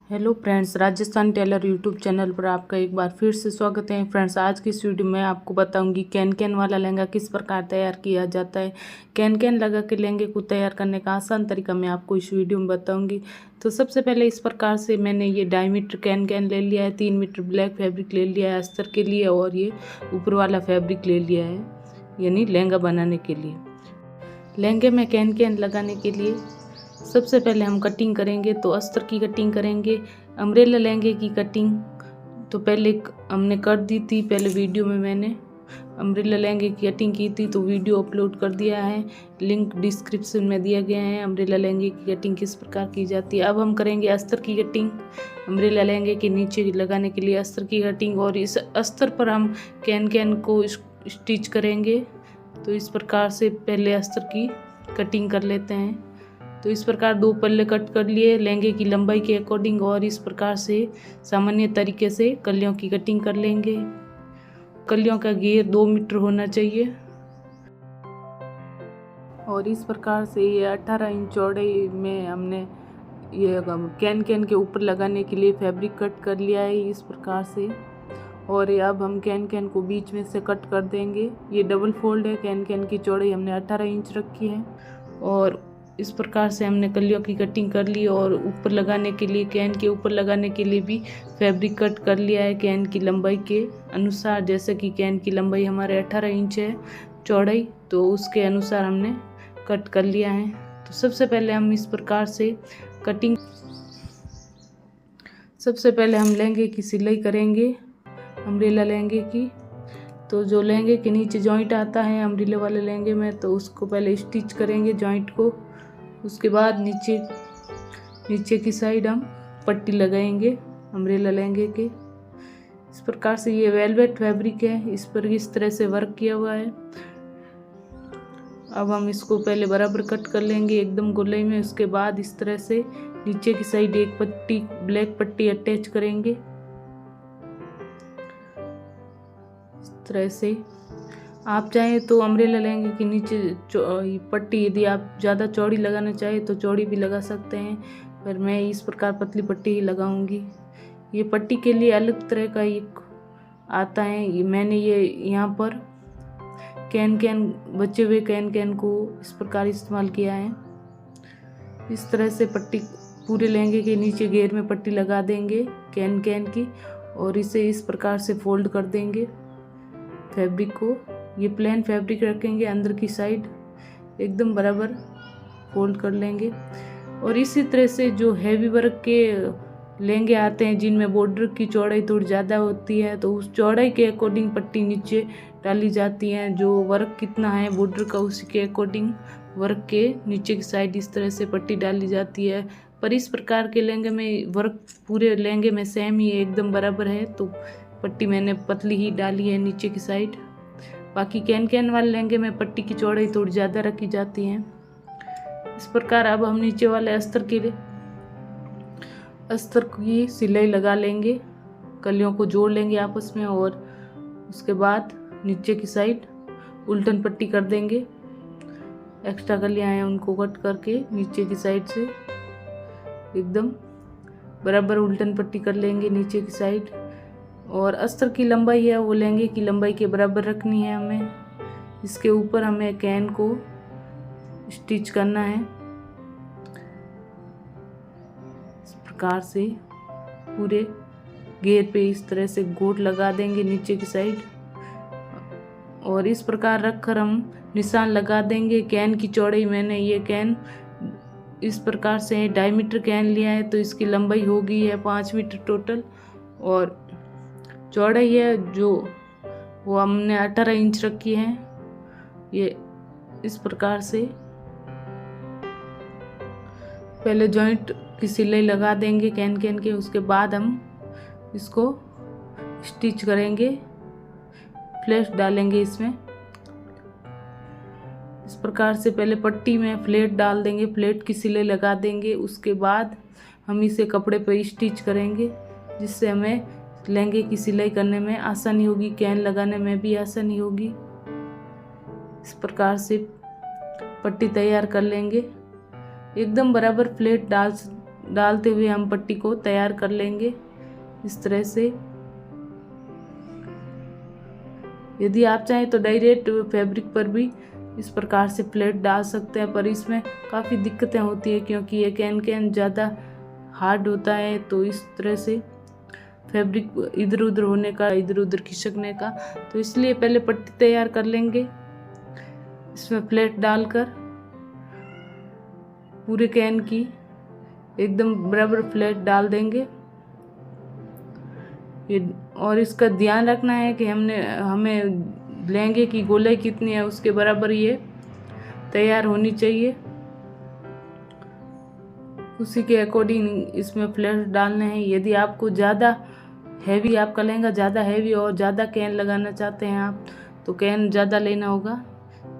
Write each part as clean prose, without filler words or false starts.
Hello friends, Rajasthan tailor YouTube channel पर आपका एक बार फिर से स्वागत है। फ्रेंड्स, आज की इस वीडियो में आपको बताऊंगी कैन कैन वाला लहंगा किस प्रकार तैयार किया जाता है। कैन कैन लगा के लहंगे को तैयार करने का आसान तरीका मैं आपको इस वीडियो में बताऊंगी। तो सबसे पहले इस प्रकार से मैंने ये 2.5 मीटर कैन कैन ले लिया है, 3 मीटर ब्लैक फैब्रिक ले लिया है अस्तर के लिए, और ये ऊपर वाला फैब्रिक ले लिया है यानी लहंगा बनाने के लिए। लहंगे में कैन कैन लगाने के लिए सबसे पहले हम कटिंग करेंगे। तो अस्तर की कटिंग करेंगे। अम्ब्रेला लहंगे की कटिंग तो पहले हमने कर दी थी, पहले वीडियो में मैंने अम्ब्रेला लहंगे की कटिंग की थी, तो वीडियो अपलोड कर दिया है, लिंक डिस्क्रिप्शन में दिया गया है। अम्ब्रेला लहंगे की कटिंग किस प्रकार की जाती है। अब हम करेंगे अस्तर की कटिंग। अम्ब्रेला लहंगे के नीचे लगाने के लिए अस्तर की कटिंग, और इस अस्तर पर हम कैन कैन को स्टिच करेंगे। तो इस प्रकार से पहले अस्तर की कटिंग कर लेते हैं। तो इस प्रकार 2 पल्ले कट कर लिए लहंगे की लंबाई के अकॉर्डिंग, और इस प्रकार से सामान्य तरीके से कलियों की कटिंग कर लेंगे। कलियों का घेर 2 मीटर होना चाहिए, और इस प्रकार से ये 18 इंच चौड़ाई में हमने ये कैन कैन के ऊपर लगाने के लिए फैब्रिक कट कर लिया है इस प्रकार से। और ये अब हम कैन कैन को बीच में से कट कर देंगे। ये डबल फोल्ड है, कैन कैन की चौड़ाई हमने 18 इंच रखी है, और इस प्रकार से हमने कलियों की कटिंग कर ली। और ऊपर लगाने के लिए, कैन के ऊपर लगाने के लिए भी फैब्रिक कट कर लिया है कैन की लंबाई के अनुसार। जैसे कि कैन की लंबाई हमारे 18 इंच है चौड़ाई, तो उसके अनुसार हमने कट कर लिया है। तो सबसे पहले हम इस प्रकार से कटिंग, सबसे पहले हम लहंगे की सिलाई करेंगे अम्ब्रेला लहंगे की। तो जो लहंगे के नीचे जॉइंट आता है अम्ब्रेला वाले लहंगे में, तो उसको पहले स्टिच करेंगे जॉइंट को। उसके बाद नीचे की साइड हम पट्टी लगाएंगे अम्ब्रेला लहंगे के। इस प्रकार से ये वेलवेट फैब्रिक है, इस पर इस तरह से वर्क किया हुआ है। अब हम इसको पहले बराबर कट कर लेंगे एकदम गोलाई में। उसके बाद इस तरह से नीचे की साइड एक पट्टी, ब्लैक पट्टी अटैच करेंगे इस तरह से। आप चाहें तो अम्ब्रेला लहंगे के नीचे पट्टी यदि आप ज़्यादा चौड़ी लगाना चाहें तो चौड़ी भी लगा सकते हैं, पर मैं इस प्रकार पतली पट्टी ही लगाऊंगी। ये पट्टी के लिए अलग तरह का एक आता है। मैंने ये यहाँ पर कैन कैन, बचे हुए कैन कैन को इस प्रकार इस्तेमाल किया है। इस तरह से पट्टी पूरे लहंगे के नीचे घेर में पट्टी लगा देंगे कैन कैन की, और इसे इस प्रकार से फोल्ड कर देंगे फैब्रिक को। ये प्लेन फैब्रिक रखेंगे, अंदर की साइड एकदम बराबर फोल्ड कर लेंगे। और इसी तरह से जो हैवी वर्क के लहंगे आते हैं जिनमें बॉर्डर की चौड़ाई थोड़ी ज़्यादा होती है, तो उस चौड़ाई के अकॉर्डिंग पट्टी नीचे डाली जाती है। जो वर्क कितना है बॉर्डर का, उसी के अकॉर्डिंग वर्क के नीचे की साइड इस तरह से पट्टी डाली जाती है। पर इस प्रकार के लहंगे में वर्क पूरे लहंगे में सेम ही है, एकदम बराबर है, तो पट्टी मैंने पतली ही डाली है नीचे की साइड। बाकी कैन कैन वाले लहंगे में पट्टी की चौड़ाई थोड़ी ज़्यादा रखी जाती है। इस प्रकार अब हम नीचे वाले अस्तर की सिलाई लगा लेंगे, कलियों को जोड़ लेंगे आपस में, और उसके बाद नीचे की साइड उल्टन पट्टी कर देंगे। एक्स्ट्रा कलियाँ हैं उनको कट करके नीचे की साइड से एकदम बराबर उल्टन पट्टी कर लेंगे नीचे की साइड। और अस्तर की लंबाई है वो लहंगे की लंबाई के बराबर रखनी है हमें। इसके ऊपर हमें कैन को स्टिच करना है इस प्रकार से। पूरे घेर पे इस तरह से गोट लगा देंगे नीचे की साइड, और इस प्रकार रखकर हम निशान लगा देंगे। कैन की चौड़ाई, मैंने ये कैन इस प्रकार से 2.5 मीटर कैन लिया है, तो इसकी लंबाई होगी है 5 मीटर टोटल, और चौड़ाई है जो वो हमने 18 इंच रखी है। ये इस प्रकार से पहले जॉइंट की सिलाई लगा देंगे कैन कैन के। उसके बाद हम इसको स्टिच करेंगे, फ्लैट डालेंगे इसमें इस प्रकार से। पहले पट्टी में फ्लैट डाल देंगे, फ्लैट की सिलाई लगा देंगे। उसके बाद हम इसे कपड़े पर स्टिच करेंगे, जिससे हमें लहंगे की सिलाई करने में आसानी होगी, कैन लगाने में भी आसानी होगी। इस प्रकार से पट्टी तैयार कर लेंगे। एकदम बराबर फ्लैट डालते हुए हम पट्टी को तैयार कर लेंगे इस तरह से। यदि आप चाहें तो डायरेक्ट फैब्रिक पर भी इस प्रकार से प्लेट डाल सकते हैं, पर इसमें काफ़ी दिक्कतें होती है क्योंकि ये कैन ज़्यादा हार्ड होता है, तो इस तरह से फैब्रिक इधर उधर होने का, इधर उधर खिसकने का, तो इसलिए पहले पट्टी तैयार कर लेंगे। इसमें प्लेट डालकर पूरे कैन की एकदम बराबर प्लेट डाल देंगे। और इसका ध्यान रखना है कि हमें लहंगे की गोलाई कितनी है उसके बराबर ये तैयार होनी चाहिए, उसी के अकॉर्डिंग इसमें प्लेट डालने हैं। यदि आपको ज़्यादा हैवी, आपका लहंगा ज़्यादा हैवी और ज़्यादा कैन लगाना चाहते हैं आप, तो कैन ज़्यादा लेना होगा।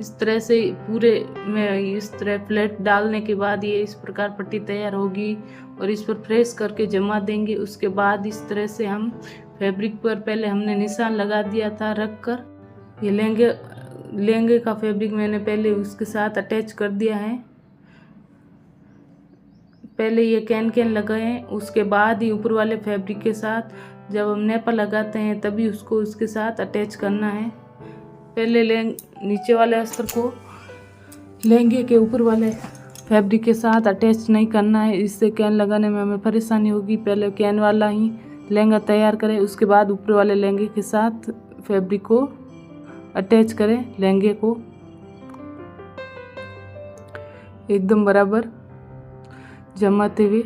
इस तरह से पूरे में इस तरह प्लेट डालने के बाद ये इस प्रकार पट्टी तैयार होगी और इस पर प्रेस करके जमा देंगे। उसके बाद इस तरह से हम फैब्रिक पर पहले हमने निशान लगा दिया था रख कर, ये लहंगे का फैब्रिक मैंने पहले उसके साथ अटैच कर दिया है। पहले ये कैन लगाएं, उसके बाद ही ऊपर वाले फैब्रिक के साथ जब हम नेपा लगाते हैं तभी उसको उसके साथ अटैच करना है। पहले नीचे वाले अस्तर को लहंगे के ऊपर वाले फैब्रिक के साथ अटैच नहीं करना है, इससे कैन लगाने में हमें परेशानी होगी। पहले कैन वाला ही लहंगा तैयार करें, उसके बाद ऊपर वाले लहंगे के साथ फैब्रिक को अटैच करें, लहंगे को एकदम बराबर जमाते हुए।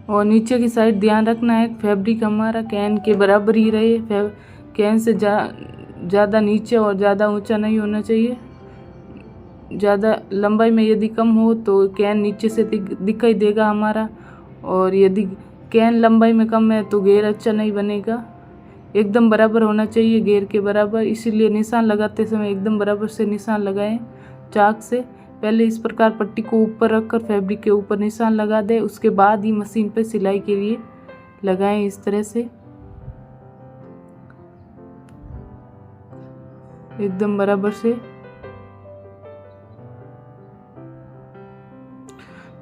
और नीचे की साइड ध्यान रखना है फैब्रिक हमारा कैन के बराबर ही रहे, कैन से ज़्यादा नीचे और ज़्यादा ऊंचा नहीं होना चाहिए। ज़्यादा लंबाई में यदि कम हो तो कैन नीचे से दिखाई देगा हमारा, और यदि कैन लंबाई में कम है तो घेर अच्छा नहीं बनेगा। एकदम बराबर होना चाहिए घेर के बराबर, इसीलिए निशान लगाते समय एकदम बराबर से निशान लगाएं चाक से। पहले इस प्रकार पट्टी को ऊपर रखकर फैब्रिक के ऊपर निशान लगा दें, उसके बाद ही मशीन पे सिलाई के लिए लगाएं इस तरह से एकदम बराबर से।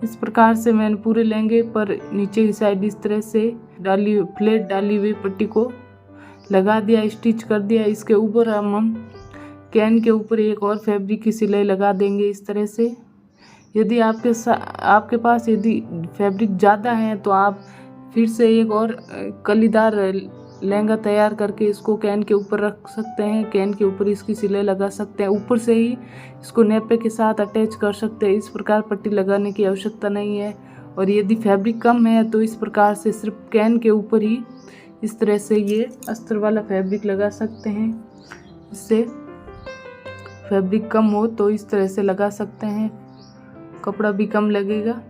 इस प्रकार से मैंने पूरे लहंगे पर नीचे की साइड इस तरह से प्लेट डाली हुई पट्टी को लगा दिया, स्टिच कर दिया। इसके ऊपर हम कैन के ऊपर एक और फैब्रिक की सिलाई लगा देंगे इस तरह से। यदि आपके पास यदि फैब्रिक ज़्यादा है तो आप फिर से एक और कलीदार लहंगा तैयार करके इसको कैन के ऊपर रख सकते हैं, कैन के ऊपर इसकी सिलाई लगा सकते हैं, ऊपर से ही इसको नेपे के साथ अटैच कर सकते हैं। इस प्रकार पट्टी लगाने की आवश्यकता नहीं है। और यदि फैब्रिक कम है तो इस प्रकार से सिर्फ कैन के ऊपर ही इस तरह से ये अस्तर वाला फैब्रिक लगा सकते हैं। इससे फैब्रिक कम हो तो इस तरह से लगा सकते हैं, कपड़ा भी कम लगेगा।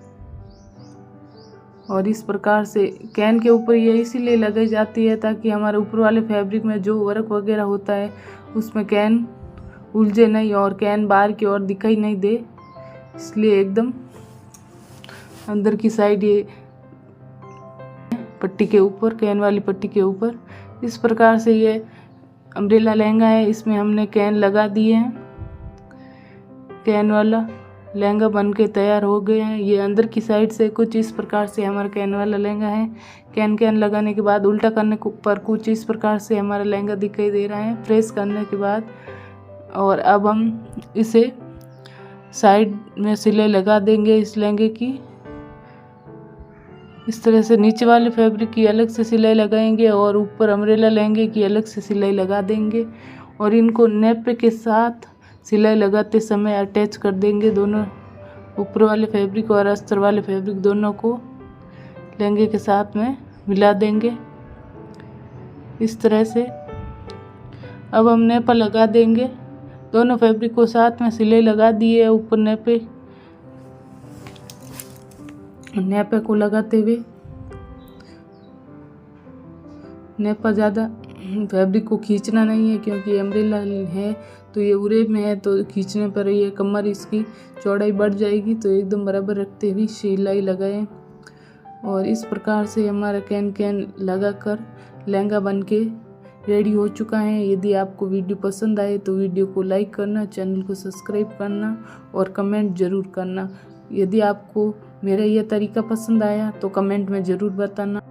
और इस प्रकार से कैन के ऊपर ये इसीलिए लगाई जाती है ताकि हमारे ऊपर वाले फैब्रिक में जो वर्क वगैरह होता है उसमें कैन उलझे नहीं और कैन बाहर की ओर दिखाई नहीं दे, इसलिए एकदम अंदर की साइड ये पट्टी के ऊपर, कैन वाली पट्टी के ऊपर इस प्रकार से ये अम्ब्रेला लहंगा है। इसमें हमने कैन लगा दिए हैं, कैन वाला लहंगा बन के तैयार हो गए हैं। ये अंदर की साइड से कुछ इस प्रकार से हमारा कैन वाला लहंगा है। कैन लगाने के बाद उल्टा करने पर कुछ इस प्रकार से हमारा लहंगा दिखाई दे रहा है प्रेस करने के बाद। और अब हम इसे साइड में सिलाई लगा देंगे इस लहंगे की। इस तरह से नीचे वाले फैब्रिक की अलग से सिलाई लगाएंगे और ऊपर अम्ब्रेला लहंगे की अलग से सिलाई लगा देंगे और इनको नेपे के साथ सिलाई लगाते समय अटैच कर देंगे। दोनों ऊपर वाले फैब्रिक और अस्तर वाले फैब्रिक दोनों को लहंगे के साथ में मिला देंगे इस तरह से। अब हम नेपा लगा देंगे, दोनों फैब्रिक को साथ में सिलाई लगा दी है। ऊपर नेपे को लगाते हुए, नेपा ज़्यादा फैब्रिक को खींचना नहीं है क्योंकि अम्ब्रेला है तो ये उरे में है, तो खींचने पर ये कमर इसकी चौड़ाई बढ़ जाएगी। तो एकदम बराबर रखते हुए सिलाई लगाएं और इस प्रकार से हमारा कैन लगाकर लहंगा बनके रेडी हो चुका है। यदि आपको वीडियो पसंद आए तो वीडियो को लाइक करना, चैनल को सब्सक्राइब करना और कमेंट ज़रूर करना। यदि आपको मेरा यह तरीका पसंद आया तो कमेंट में ज़रूर बताना।